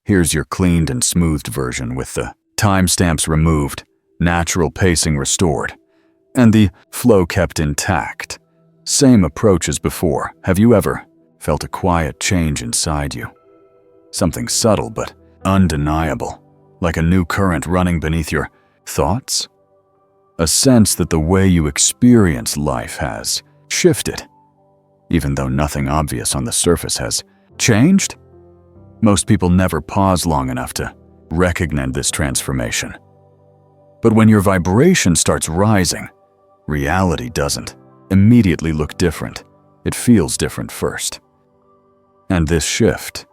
Here's your cleaned and smoothed version with the timestamps removed, natural pacing restored, and the flow kept intact. Same approach as before. Have you ever felt a quiet change inside you? Something subtle but undeniable, like a new current running beneath your thoughts? A sense that the way you experience life has shifted, even though nothing obvious on the surface has changed? Most people never pause long enough to recognize this transformation. But when your vibration starts rising, reality doesn't immediately look different. It feels different first. And this shift,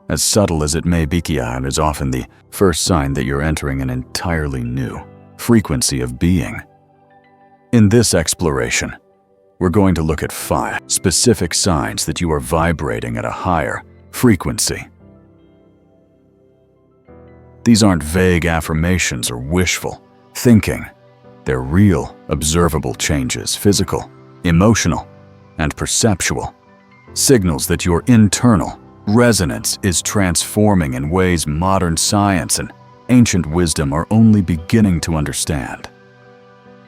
as subtle as it may be, is often the first sign that you're entering an entirely new frequency of being. In this exploration, we're going to look at 5 specific signs that you are vibrating at a higher frequency. These aren't vague affirmations or wishful thinking. They're real, observable changes, physical, emotional, and perceptual. Signals that your internal resonance is transforming in ways modern science and ancient wisdom are only beginning to understand.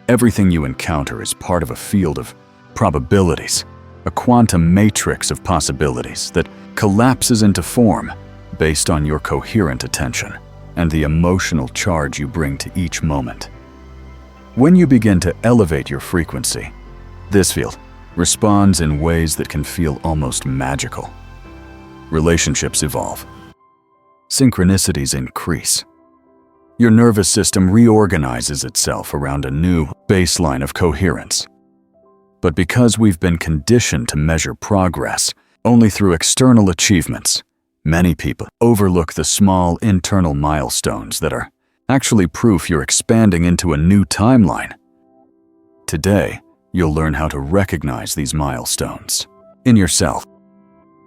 Everything you encounter is part of a field of probabilities, a quantum matrix of possibilities that collapses into form based on your coherent attention and the emotional charge you bring to each moment. When you begin to elevate your frequency, this field responds in ways that can feel almost magical. Relationships evolve. Synchronicities increase. Your nervous system reorganizes itself around a new baseline of coherence. But because we've been conditioned to measure progress only through external achievements, many people overlook the small internal milestones that are actually proof you're expanding into a new timeline. Today, you'll learn how to recognize these milestones in yourself.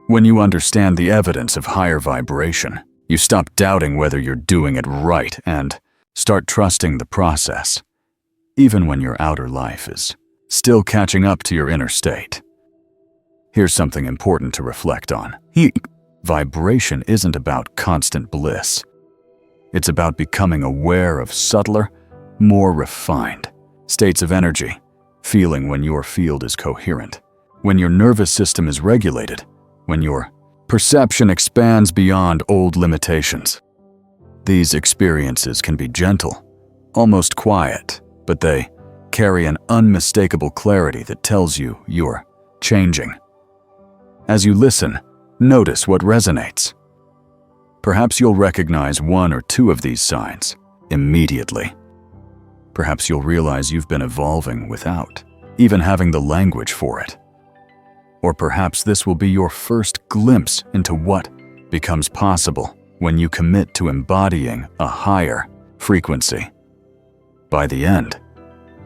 When you understand the evidence of higher vibration, you stop doubting whether you're doing it right and start trusting the process, even when your outer life is still catching up to your inner state. Here's something important to reflect on. Vibration isn't about constant bliss. It's about becoming aware of subtler, more refined states of energy, feeling when your field is coherent, when your nervous system is regulated, when your perception expands beyond old limitations. These experiences can be gentle, almost quiet, but they carry an unmistakable clarity that tells you you're changing. As you listen, notice what resonates. Perhaps you'll recognize 1 or 2 of these signs immediately. Perhaps you'll realize you've been evolving without even having the language for it. Or perhaps this will be your first glimpse into what becomes possible when you commit to embodying a higher frequency. By the end,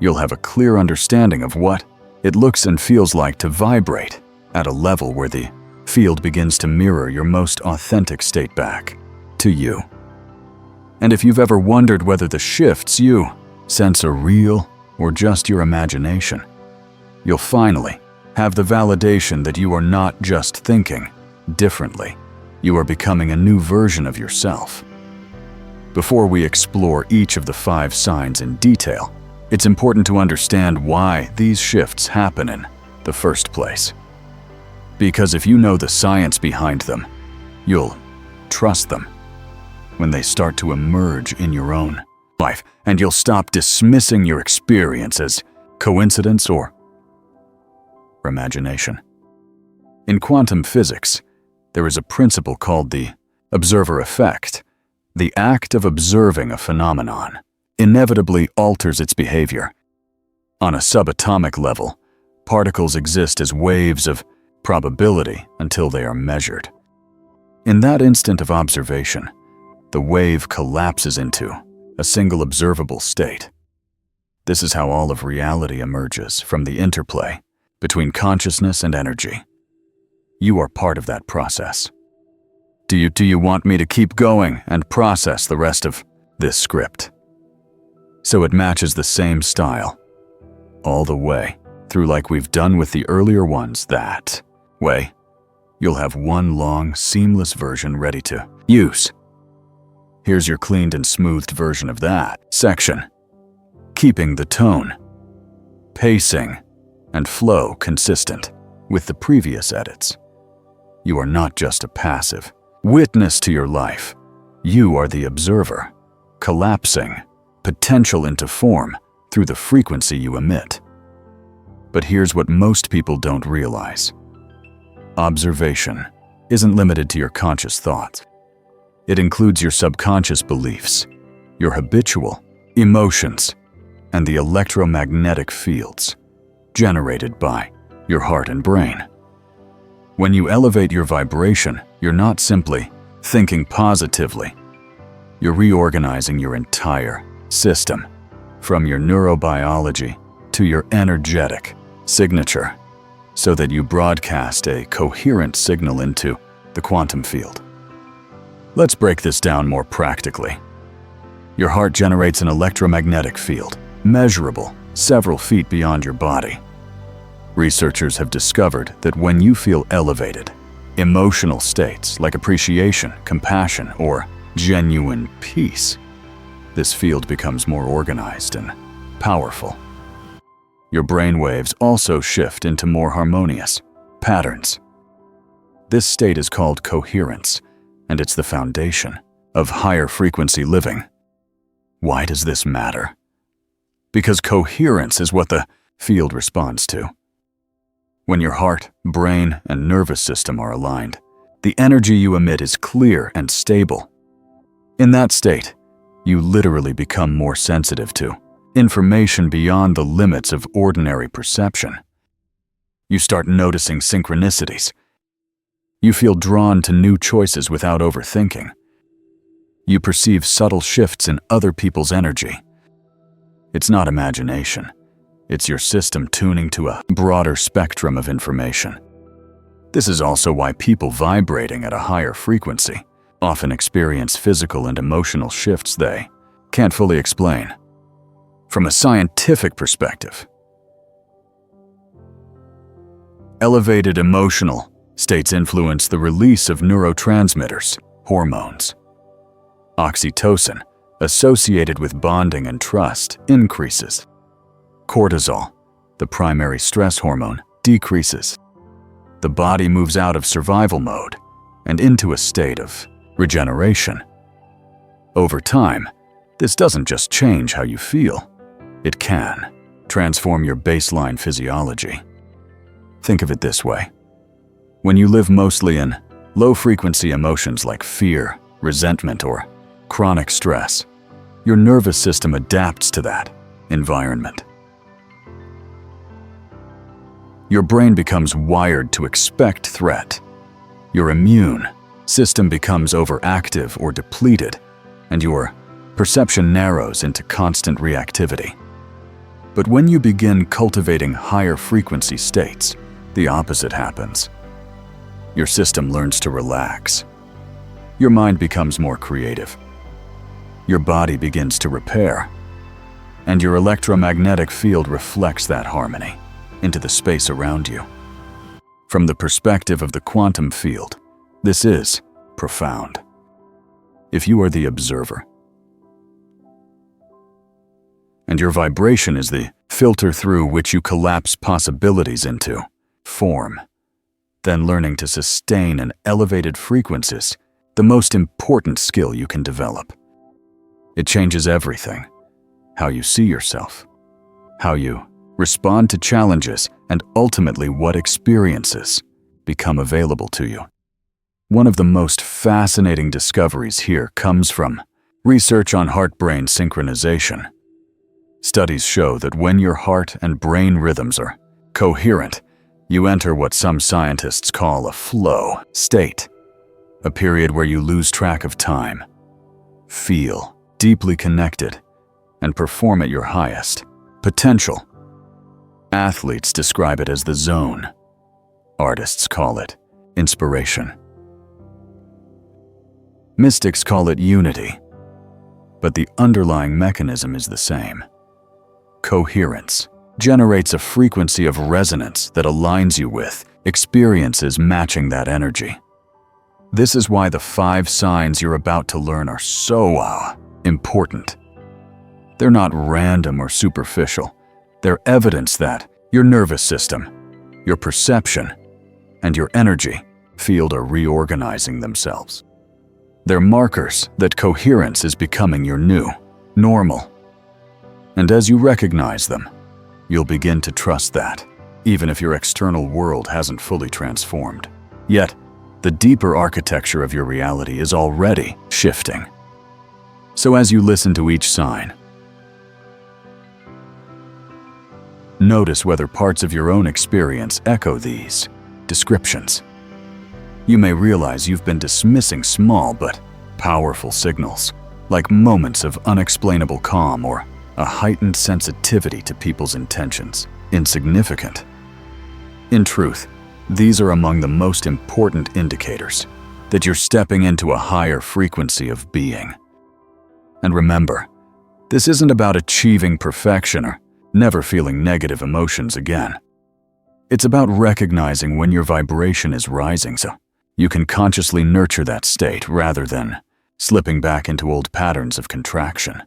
you'll have a clear understanding of what it looks and feels like to vibrate at a level where the field begins to mirror your most authentic state back to you. And if you've ever wondered whether the shifts you sense are real or just your imagination, you'll finally have the validation that you are not just thinking differently. You are becoming a new version of yourself. Before we explore each of the 5 signs in detail, it's important to understand why these shifts happen in the first place. Because if you know the science behind them, you'll trust them when they start to emerge in your own life, and you'll stop dismissing your experience as coincidence or imagination. In quantum physics, there is a principle called the observer effect. The act of observing a phenomenon inevitably alters its behavior. On a subatomic level, particles exist as waves of probability until they are measured. In that instant of observation, the wave collapses into a single observable state. This is how all of reality emerges, from the interplay between consciousness and energy. You are part of that process. Do you want me to keep going and process the rest of this script so it matches the same style all the way through, like we've done with the earlier ones? That way, you'll have one long, seamless version ready to use Here's your cleaned and smoothed version of that section. Keeping the tone, pacing, and flow consistent with the previous edits. You are not just a passive witness to your life. You are the observer, collapsing potential into form through the frequency you emit. But here's what most people don't realize. Observation isn't limited to your conscious thoughts. It includes your subconscious beliefs, your habitual emotions, and the electromagnetic fields generated by your heart and brain. When you elevate your vibration, you're not simply thinking positively. You're reorganizing your entire system, from your neurobiology to your energetic signature, so that you broadcast a coherent signal into the quantum field. Let's break this down more practically. Your heart generates an electromagnetic field, measurable several feet beyond your body. Researchers have discovered that when you feel elevated, emotional states like appreciation, compassion, or genuine peace, this field becomes more organized and powerful. Your brain waves also shift into more harmonious patterns. This state is called coherence, and it's the foundation of higher frequency living. Why does this matter? Because coherence is what the field responds to. When your heart, brain, and nervous system are aligned, the energy you emit is clear and stable. In that state, you literally become more sensitive to information beyond the limits of ordinary perception. You start noticing synchronicities. You feel drawn to new choices without overthinking. You perceive subtle shifts in other people's energy. It's not imagination. It's your system tuning to a broader spectrum of information. This is also why people vibrating at a higher frequency often experience physical and emotional shifts they can't fully explain. From a scientific perspective, elevated emotional states influence the release of neurotransmitters, hormones. Oxytocin, associated with bonding and trust, increases. Cortisol, the primary stress hormone, decreases. The body moves out of survival mode and into a state of regeneration. Over time, this doesn't just change how you feel. It can transform your baseline physiology. Think of it this way. When you live mostly in low-frequency emotions like fear, resentment, or chronic stress, your nervous system adapts to that environment. Your brain becomes wired to expect threat. Your immune system becomes overactive or depleted, and your perception narrows into constant reactivity. But when you begin cultivating higher frequency states, the opposite happens. Your system learns to relax. Your mind becomes more creative. Your body begins to repair. And your electromagnetic field reflects that harmony into the space around you. From the perspective of the quantum field, this is profound. If you are the observer, and your vibration is the filter through which you collapse possibilities into form, then learning to sustain an elevated frequency is the most important skill you can develop. It changes everything: how you see yourself, how you respond to challenges, and ultimately what experiences become available to you. One of the most fascinating discoveries here comes from research on heart-brain synchronization. Studies show that when your heart and brain rhythms are coherent, you enter what some scientists call a flow state, a period where you lose track of time, feel deeply connected, and perform at your highest potential. Athletes describe it as the zone. Artists call it inspiration. Mystics call it unity. But the underlying mechanism is the same. Coherence generates a frequency of resonance that aligns you with experiences matching that energy. This is why the 5 signs you're about to learn are so important. They're not random or superficial. They're evidence that your nervous system, your perception, and your energy field are reorganizing themselves. They're markers that coherence is becoming your new normal. And as you recognize them, you'll begin to trust that, even if your external world hasn't fully transformed. Yet, the deeper architecture of your reality is already shifting. So as you listen to each sign, notice whether parts of your own experience echo these descriptions. You may realize you've been dismissing small but powerful signals, like moments of unexplainable calm or a heightened sensitivity to people's intentions, insignificant. In truth, these are among the most important indicators that you're stepping into a higher frequency of being. And remember, this isn't about achieving perfection or never feeling negative emotions again. It's about recognizing when your vibration is rising so you can consciously nurture that state rather than slipping back into old patterns of contraction.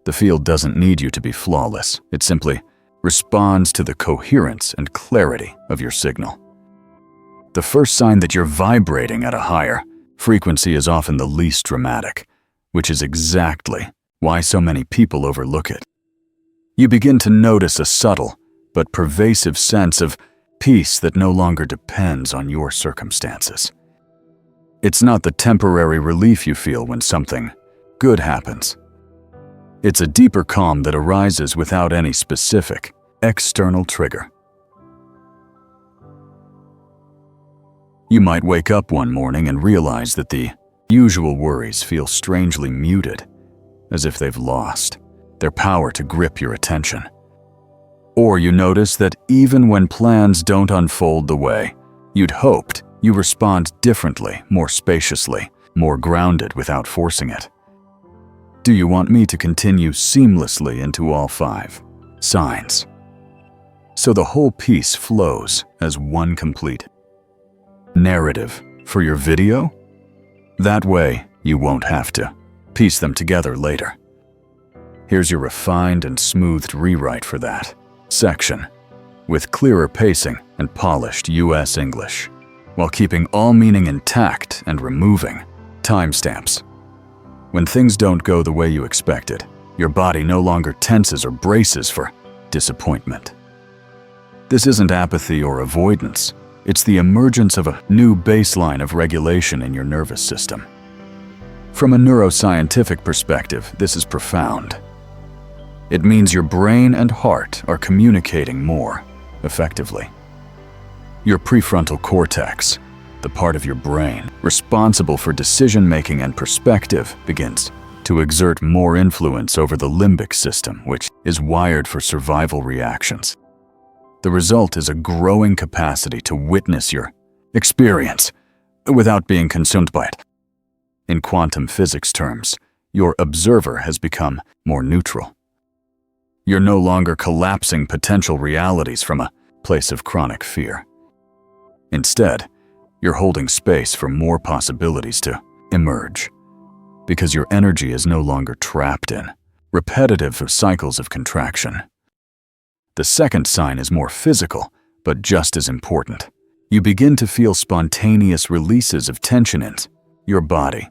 The field doesn't need you to be flawless. It simply responds to the coherence and clarity of your signal. The first sign that you're vibrating at a higher frequency is often the least dramatic, which is exactly why so many people overlook it. You begin to notice a subtle but pervasive sense of peace that no longer depends on your circumstances. It's not the temporary relief you feel when something good happens. It's a deeper calm that arises without any specific external trigger. You might wake up one morning and realize that the usual worries feel strangely muted, as if they've lost their power to grip your attention. Or you notice that even when plans don't unfold the way you'd hoped, you respond differently, more spaciously, more grounded without forcing it. Do you want me to continue seamlessly into all 5 signs, so the whole piece flows as one complete narrative for your video? That way, you won't have to piece them together later. Here's your refined and smoothed rewrite for that section, with clearer pacing and polished US English, while keeping all meaning intact and removing timestamps. When things don't go the way you expected, your body no longer tenses or braces for disappointment. This isn't apathy or avoidance. It's the emergence of a new baseline of regulation in your nervous system. From a neuroscientific perspective, this is profound. It means your brain and heart are communicating more effectively. Your prefrontal cortex, the part of your brain responsible for decision-making and perspective, begins to exert more influence over the limbic system, which is wired for survival reactions. The result is a growing capacity to witness your experience without being consumed by it. In quantum physics terms, your observer has become more neutral. You're no longer collapsing potential realities from a place of chronic fear. Instead, you're holding space for more possibilities to emerge, because your energy is no longer trapped in repetitive cycles of contraction. The second sign is more physical, but just as important. You begin to feel spontaneous releases of tension in your body.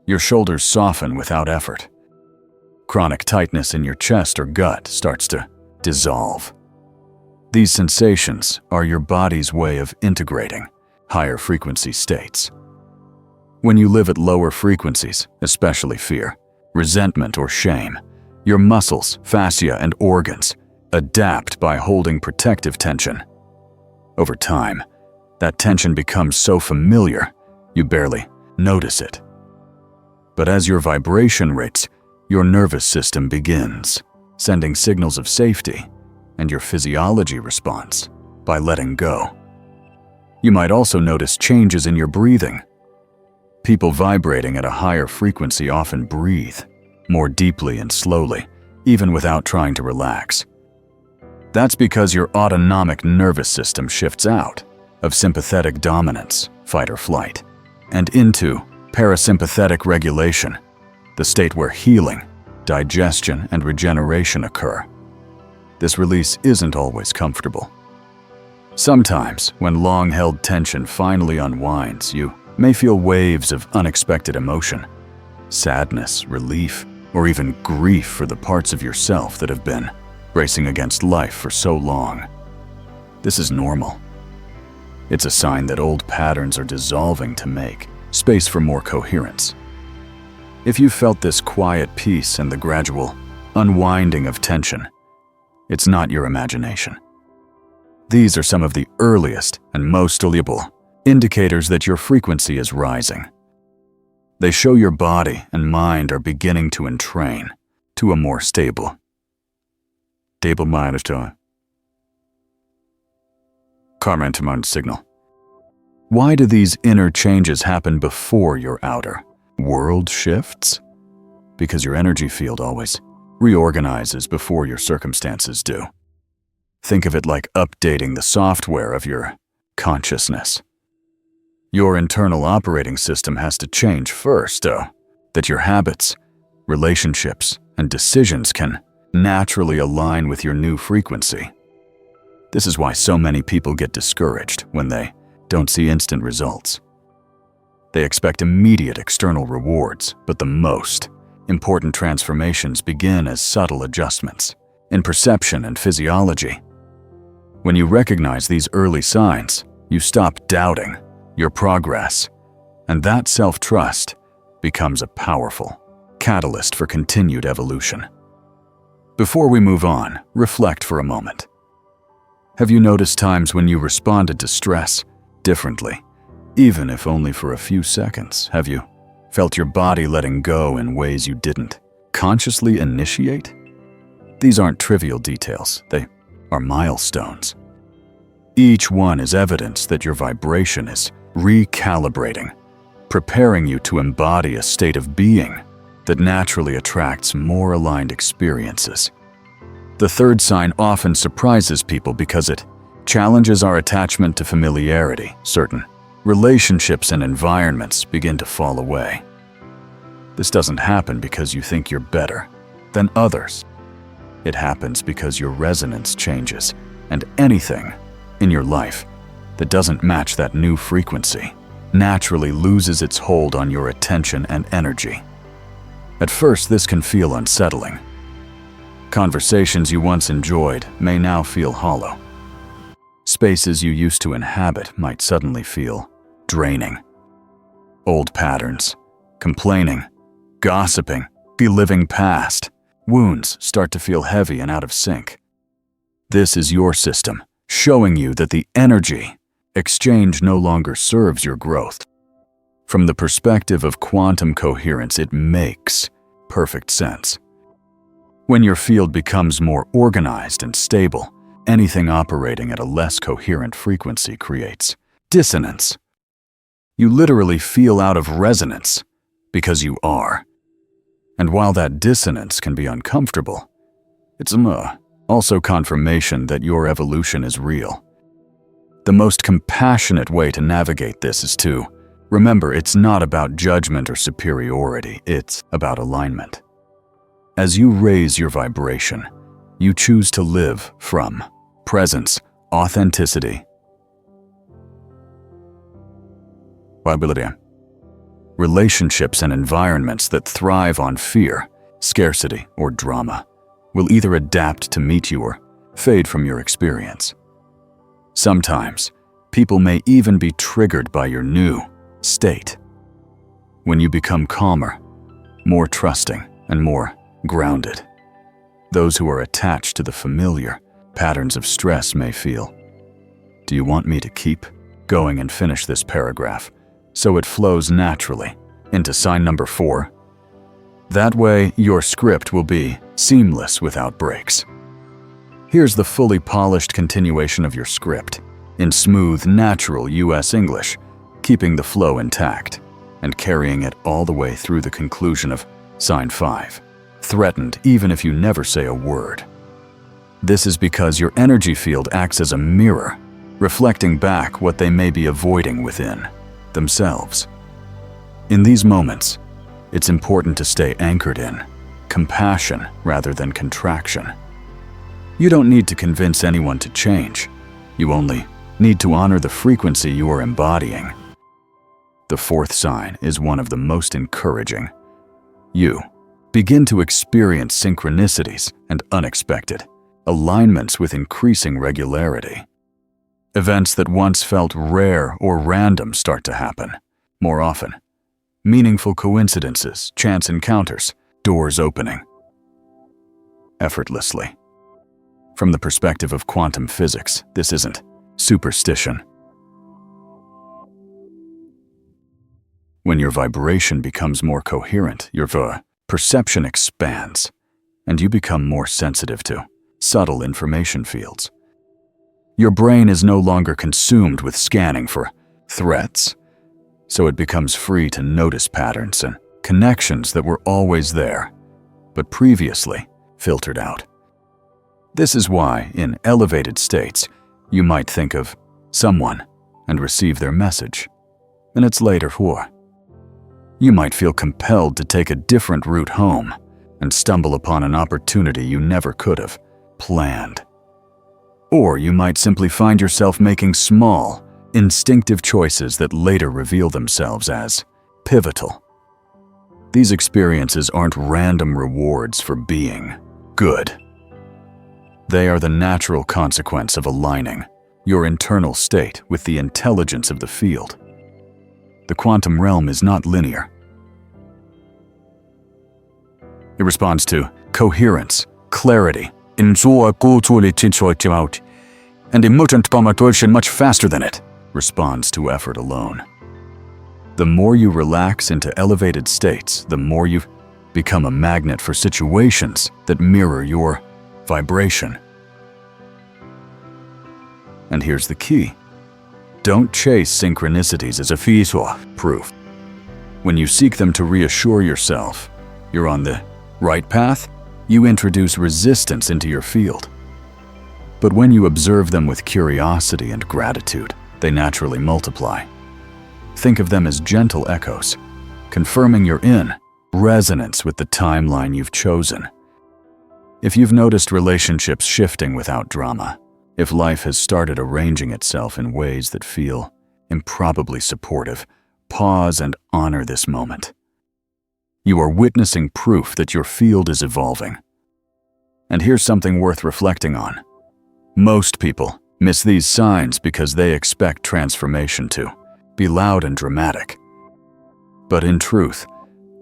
Your shoulders soften without effort. Chronic tightness in your chest or gut starts to dissolve. These sensations are your body's way of integrating higher frequency states. When you live at lower frequencies, especially fear, resentment, or shame, your muscles, fascia, and organs adapt by holding protective tension. Over time, that tension becomes so familiar, you barely notice it. But as your vibration rates, your nervous system begins sending signals of safety, and your physiology responds by letting go. You might also notice changes in your breathing. People vibrating at a higher frequency often breathe more deeply and slowly, even without trying to relax. That's because your autonomic nervous system shifts out of sympathetic dominance fight or flight, and into parasympathetic regulation, the state where healing, digestion, and regeneration occur. This release isn't always comfortable. Sometimes, when long-held tension finally unwinds, you may feel waves of unexpected emotion, sadness, relief, or even grief for the parts of yourself that have been racing against life for so long. This is normal. It's a sign that old patterns are dissolving to make space for more coherence. If you felt this quiet peace and the gradual unwinding of tension, it's not your imagination. These are some of the earliest and most valuable indicators that your frequency is rising. They show your body and mind are beginning to entrain to a more stable signal. Why do these inner changes happen before your outer world shifts? Because your energy field always reorganizes before your circumstances do. Think of it like updating the software of your consciousness. Your internal operating system has to change first, so that your habits, relationships, and decisions can naturally align with your new frequency. This is why so many people get discouraged when they don't see instant results. They expect immediate external rewards, but the most important transformations begin as subtle adjustments in perception and physiology. When you recognize these early signs, you stop doubting your progress, and that self-trust becomes a powerful catalyst for continued evolution. Before we move on, reflect for a moment. Have you noticed times when you responded to stress differently, even if only for a few seconds? Have you felt your body letting go in ways you didn't consciously initiate? These aren't trivial details, they are milestones. Each one is evidence that your vibration is recalibrating, preparing you to embody a state of being that naturally attracts more aligned experiences. The third sign often surprises people because it challenges our attachment to familiarity. Certain relationships and environments begin to fall away. This doesn't happen because you think you're better than others. It happens because your resonance changes, and anything in your life that doesn't match that new frequency naturally loses its hold on your attention and energy. At first, this can feel unsettling. Conversations you once enjoyed may now feel hollow. Spaces you used to inhabit might suddenly feel draining. Old patterns, complaining, gossiping, reliving past wounds start to feel heavy and out of sync. This is your system showing you that the energy exchange no longer serves your growth. From the perspective of quantum coherence, it makes perfect sense. When your field becomes more organized and stable, anything operating at a less coherent frequency creates dissonance. You literally feel out of resonance because you are. And while that dissonance can be uncomfortable, it's also confirmation that your evolution is real. The most compassionate way to navigate this is to remember it's not about judgment or superiority, it's about alignment. As you raise your vibration, you choose to live from presence, authenticity, relationships and environments that thrive on fear, scarcity, or drama will either adapt to meet you or fade from your experience. Sometimes, people may even be triggered by your new state. When you become calmer, more trusting, and more grounded, those who are attached to the familiar patterns of stress may feel, "Do you want me to keep going and finish this paragraph so it flows naturally into sign number 4? That way, your script will be seamless without breaks. Here's the fully polished continuation of your script in smooth, natural US English, keeping the flow intact and carrying it all the way through the conclusion of sign 5. Threatened even if you never say a word. This is because your energy field acts as a mirror, reflecting back what they may be avoiding within. themselves. In these moments, it's important to stay anchored in compassion rather than contraction. You don't need to convince anyone to change. You only need to honor the frequency you are embodying. The fourth sign is one of the most encouraging. You begin to experience synchronicities and unexpected alignments with increasing regularity. Events that once felt rare or random start to happen more often. Meaningful coincidences, chance encounters, doors opening effortlessly. From the perspective of quantum physics, this isn't superstition. When your vibration becomes more coherent, your perception expands, and you become more sensitive to subtle information fields. Your brain is no longer consumed with scanning for threats, so it becomes free to notice patterns and connections that were always there, but previously filtered out. This is why, in elevated states, you might think of someone and receive their message, and it's later for. You might feel compelled to take a different route home and stumble upon an opportunity you never could have planned. Or you might simply find yourself making small, instinctive choices that later reveal themselves as pivotal. These experiences aren't random rewards for being good. They are the natural consequence of aligning your internal state with the intelligence of the field. The quantum realm is not linear. It responds to coherence, clarity, and emotion much faster than it responds to effort alone. The more you relax into elevated states, the more you become a magnet for situations that mirror your vibration. And here's the key. Don't chase synchronicities as a proof. When you seek them to reassure yourself you're on the right path, you introduce resistance into your field. But when you observe them with curiosity and gratitude, they naturally multiply. Think of them as gentle echoes, confirming you're in resonance with the timeline you've chosen. If you've noticed relationships shifting without drama, if life has started arranging itself in ways that feel improbably supportive, pause and honor this moment. You are witnessing proof that your field is evolving. And here's something worth reflecting on. Most people miss these signs because they expect transformation to be loud and dramatic. But in truth,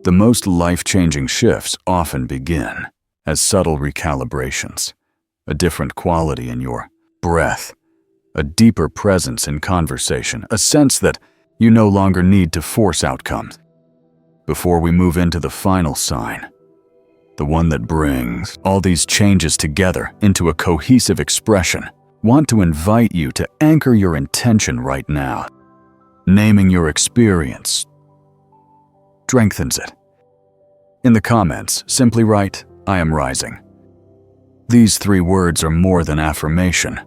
the most life-changing shifts often begin as subtle recalibrations, a different quality in your breath, a deeper presence in conversation, a sense that you no longer need to force outcomes. Before we move into the final sign, the one that brings all these changes together into a cohesive expression, want to invite you to anchor your intention right now. Naming your experience strengthens it. In the comments, simply write, "I am rising." These 3 words are more than affirmation.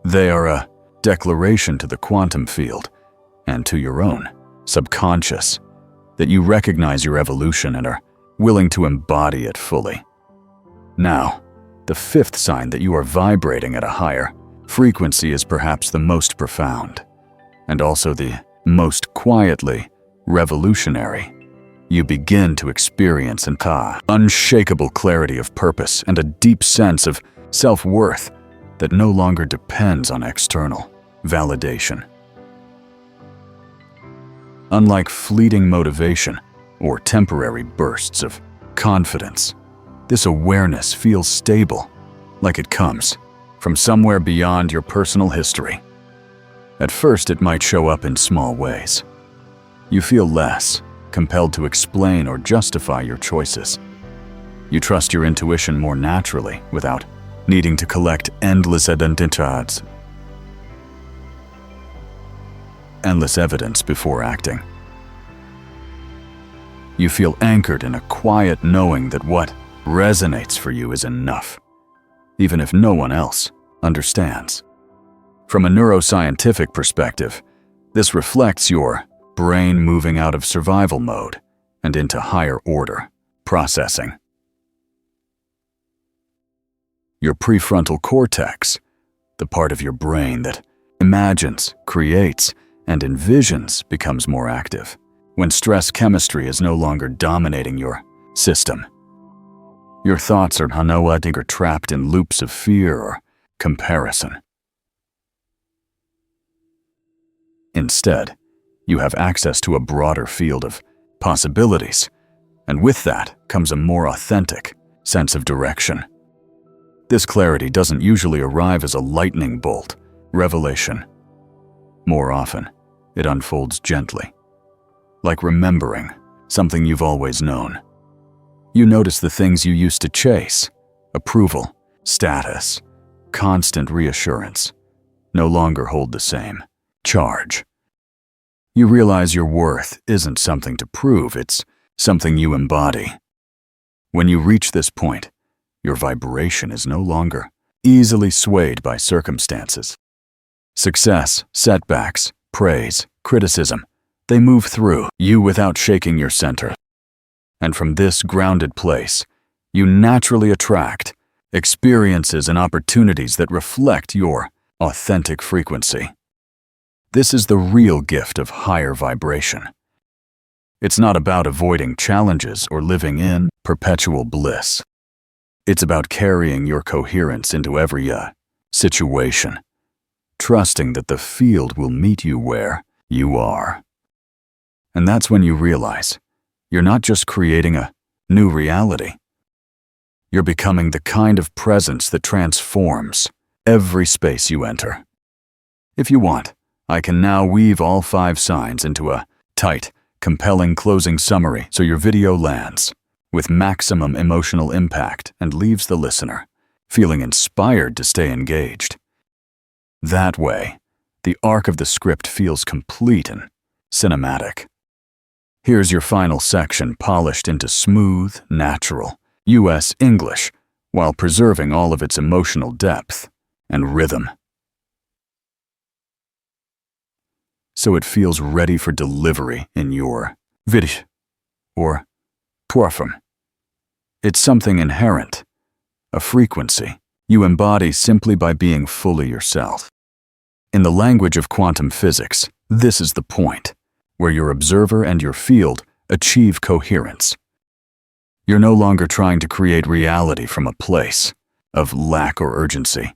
They are a declaration to the quantum field and to your own subconscious that you recognize your evolution and are willing to embody it fully. Now, the 5th sign that you are vibrating at a higher frequency is perhaps the most profound, and also the most quietly revolutionary. You begin to experience an unshakable clarity of purpose and a deep sense of self-worth that no longer depends on external validation. Unlike fleeting motivation or temporary bursts of confidence, this awareness feels stable, like it comes from somewhere beyond your personal history. At first, it might show up in small ways. You feel less compelled to explain or justify your choices. You trust your intuition more naturally without needing to collect endless evidence before acting. You feel anchored in a quiet knowing that what resonates for you is enough, even if no one else understands. From a neuroscientific perspective, this reflects your brain moving out of survival mode and into higher order processing. Your prefrontal cortex, the part of your brain that imagines, creates, and envisions, becomes more active when stress chemistry is no longer dominating your system. Your thoughts are no longer trapped in loops of fear or comparison. Instead, you have access to a broader field of possibilities, and with that comes a more authentic sense of direction. This clarity doesn't usually arrive as a lightning bolt revelation. More often, it unfolds gently, like remembering something you've always known. You notice the things you used to chase: approval, status, constant reassurance, no longer hold the same charge. You realize your worth isn't something to prove, it's something you embody. When you reach this point, your vibration is no longer easily swayed by circumstances. Success, setbacks, praise, criticism, they move through you without shaking your center. And from this grounded place, you naturally attract experiences and opportunities that reflect your authentic frequency. This is the real gift of higher vibration. It's not about avoiding challenges or living in perpetual bliss. It's about carrying your coherence into every situation, trusting that the field will meet you where you are. And that's when you realize you're not just creating a new reality. You're becoming the kind of presence that transforms every space you enter. If you want, I can now weave all 5 signs into a tight, compelling closing summary so your video lands with maximum emotional impact and leaves the listener feeling inspired to stay engaged. That way, the arc of the script feels complete and cinematic. Here's your final section, polished into smooth, natural US English while preserving all of its emotional depth and rhythm, so it feels ready for delivery in your video or platform. It's something inherent, a frequency you embody simply by being fully yourself. In the language of quantum physics, this is the point where your observer and your field achieve coherence. You're no longer trying to create reality from a place of lack or urgency.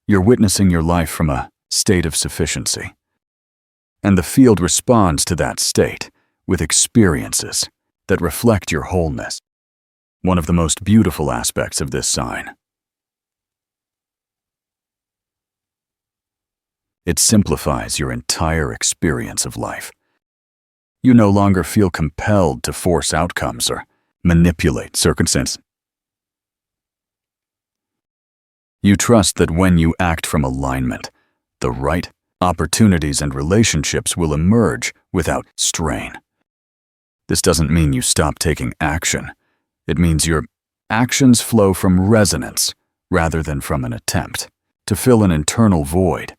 You're witnessing your life from a state of sufficiency. And the field responds to that state with experiences that reflect your wholeness. One of the most beautiful aspects of this sign. It simplifies your entire experience of life. You no longer feel compelled to force outcomes or manipulate circumstances. You trust that when you act from alignment, the right opportunities and relationships will emerge without strain. This doesn't mean you stop taking action. It means your actions flow from resonance rather than from an attempt to fill an internal void.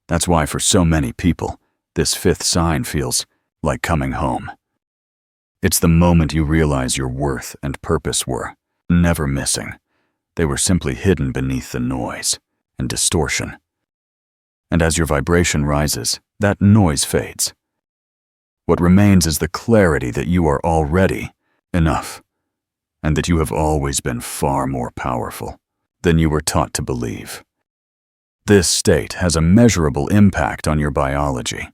That's why for so many people, this 5th sign feels like coming home. It's the moment you realize your worth and purpose were never missing. They were simply hidden beneath the noise and distortion. And as your vibration rises, that noise fades. What remains is the clarity that you are already enough, and that you have always been far more powerful than you were taught to believe. This state has a measurable impact on your biology.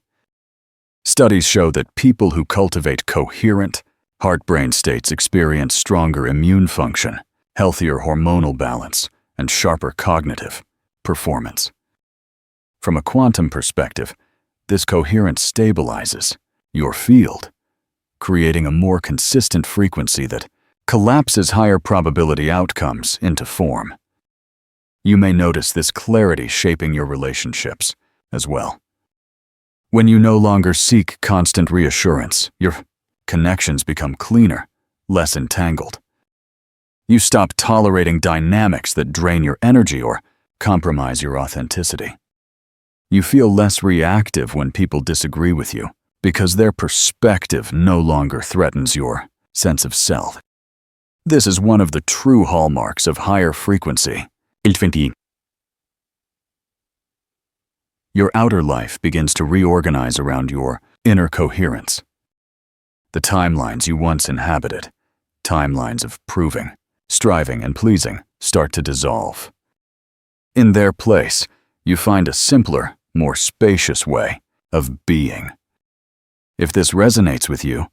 Studies show that people who cultivate coherent, heart-brain states experience stronger immune function, healthier hormonal balance, and sharper cognitive performance. From a quantum perspective, this coherence stabilizes your field, creating a more consistent frequency that collapses higher probability outcomes into form. You may notice this clarity shaping your relationships as well. When you no longer seek constant reassurance, your connections become cleaner, less entangled. You stop tolerating dynamics that drain your energy or compromise your authenticity. You feel less reactive when people disagree with you because their perspective no longer threatens your sense of self. This is one of the true hallmarks of higher frequency. Your outer life begins to reorganize around your inner coherence. The timelines you once inhabited, timelines of proving, striving, and pleasing, start to dissolve. In their place, you find a simpler, more spacious way of being. If this resonates with you,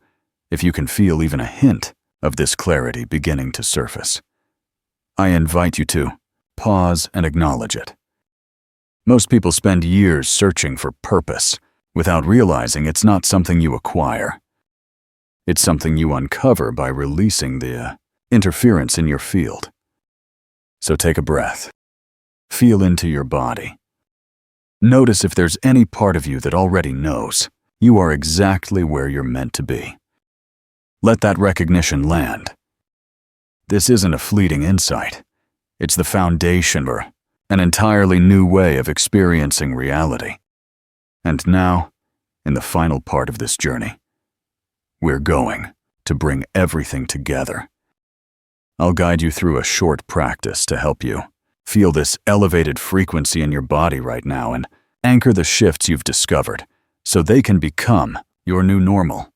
if you can feel even a hint of this clarity beginning to surface, I invite you to pause and acknowledge it. Most people spend years searching for purpose without realizing it's not something you acquire. It's something you uncover by releasing the interference in your field. So take a breath. Feel into your body. Notice if there's any part of you that already knows you are exactly where you're meant to be. Let that recognition land. This isn't a fleeting insight. It's the foundation for an entirely new way of experiencing reality. And now, in the final part of this journey, we're going to bring everything together. I'll guide you through a short practice to help you feel this elevated frequency in your body right now and anchor the shifts you've discovered so they can become your new normal.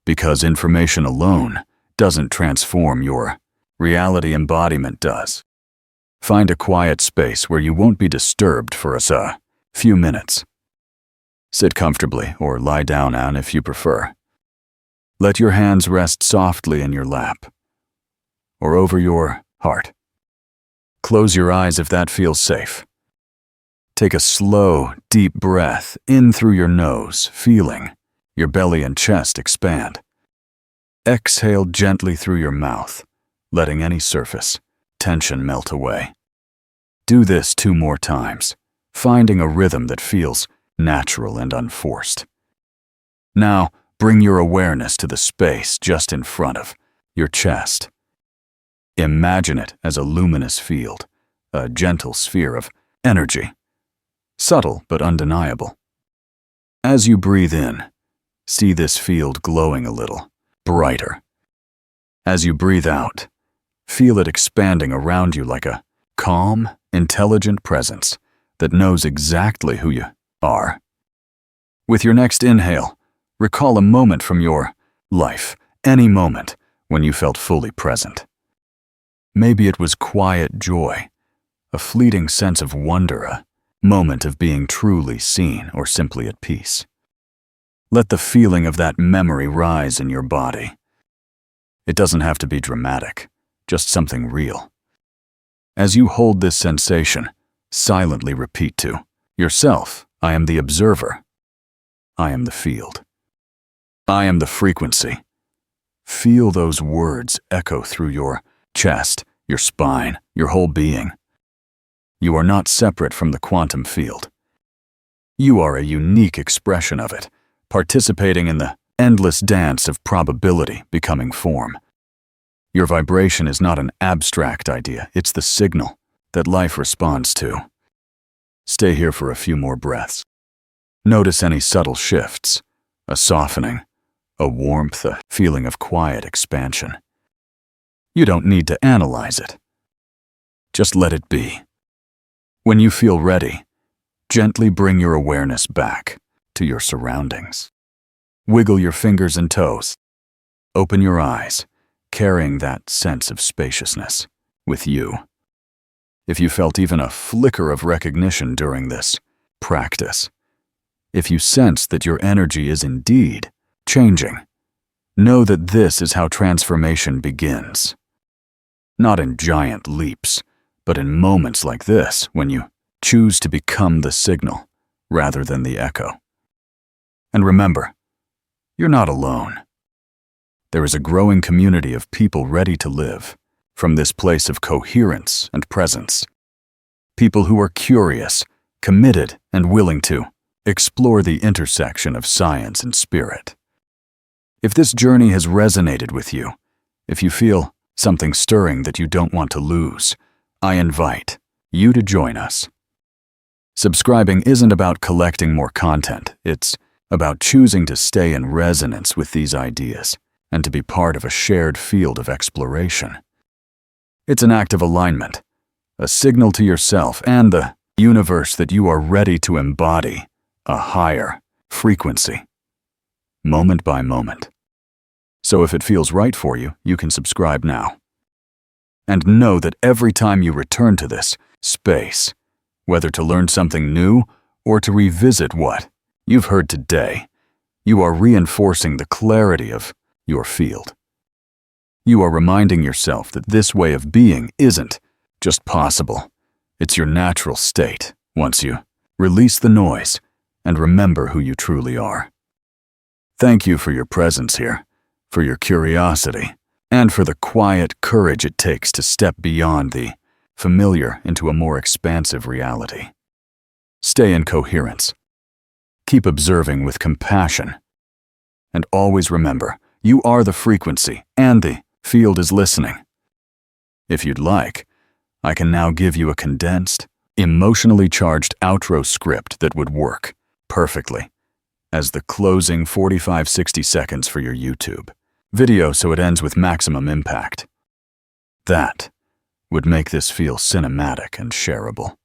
Because information alone doesn't transform your reality, embodiment does. Find a quiet space where you won't be disturbed for a few minutes. Sit comfortably or lie down on if you prefer. Let your hands rest softly in your lap or over your heart. Close your eyes if that feels safe. Take a slow, deep breath in through your nose, feeling your belly and chest expand. Exhale gently through your mouth, letting any surface tension melt away. Do this 2 more times, finding a rhythm that feels natural and unforced. Now, bring your awareness to the space just in front of your chest. Imagine it as a luminous field, a gentle sphere of energy, subtle but undeniable. As you breathe in, see this field glowing a little brighter. As you breathe out, feel it expanding around you like a calm, intelligent presence that knows exactly who you are. With your next inhale, recall a moment from your life, any moment when you felt fully present. Maybe it was quiet joy, a fleeting sense of wonder, a moment of being truly seen or simply at peace. Let the feeling of that memory rise in your body. It doesn't have to be dramatic, just something real. As you hold this sensation, silently repeat to yourself, I am the observer. I am the field. I am the frequency. Feel those words echo through your chest, your spine, your whole being. You are not separate from the quantum field. You are a unique expression of it, participating in the endless dance of probability becoming form. Your vibration is not an abstract idea, it's the signal that life responds to. Stay here for a few more breaths. Notice any subtle shifts, a softening, a warmth, a feeling of quiet expansion. You don't need to analyze it. Just let it be. When you feel ready, gently bring your awareness back to your surroundings. Wiggle your fingers and toes. Open your eyes, carrying that sense of spaciousness with you. If you felt even a flicker of recognition during this practice, if you sense that your energy is indeed changing, know that this is how transformation begins. Not in giant leaps, but in moments like this when you choose to become the signal rather than the echo. And remember, you're not alone. There is a growing community of people ready to live from this place of coherence and presence. People who are curious, committed, and willing to explore the intersection of science and spirit. If this journey has resonated with you, if you feel something stirring that you don't want to lose, I invite you to join us. Subscribing isn't about collecting more content, it's about choosing to stay in resonance with these ideas and to be part of a shared field of exploration. It's an act of alignment, a signal to yourself and the universe that you are ready to embody a higher frequency, moment by moment. So if it feels right for you, you can subscribe now. And know that every time you return to this space, whether to learn something new or to revisit what you've heard today, you are reinforcing the clarity of your field. You are reminding yourself that this way of being isn't just possible. It's your natural state once you release the noise and remember who you truly are. Thank you for your presence here, for your curiosity, and for the quiet courage it takes to step beyond the familiar into a more expansive reality. Stay in coherence. Keep observing with compassion. And always remember, you are the frequency and the field is listening. If you'd like, I can now give you a condensed, emotionally charged outro script that would work perfectly as the closing 45-60 seconds for your YouTube video so it ends with maximum impact. That would make this feel cinematic and shareable.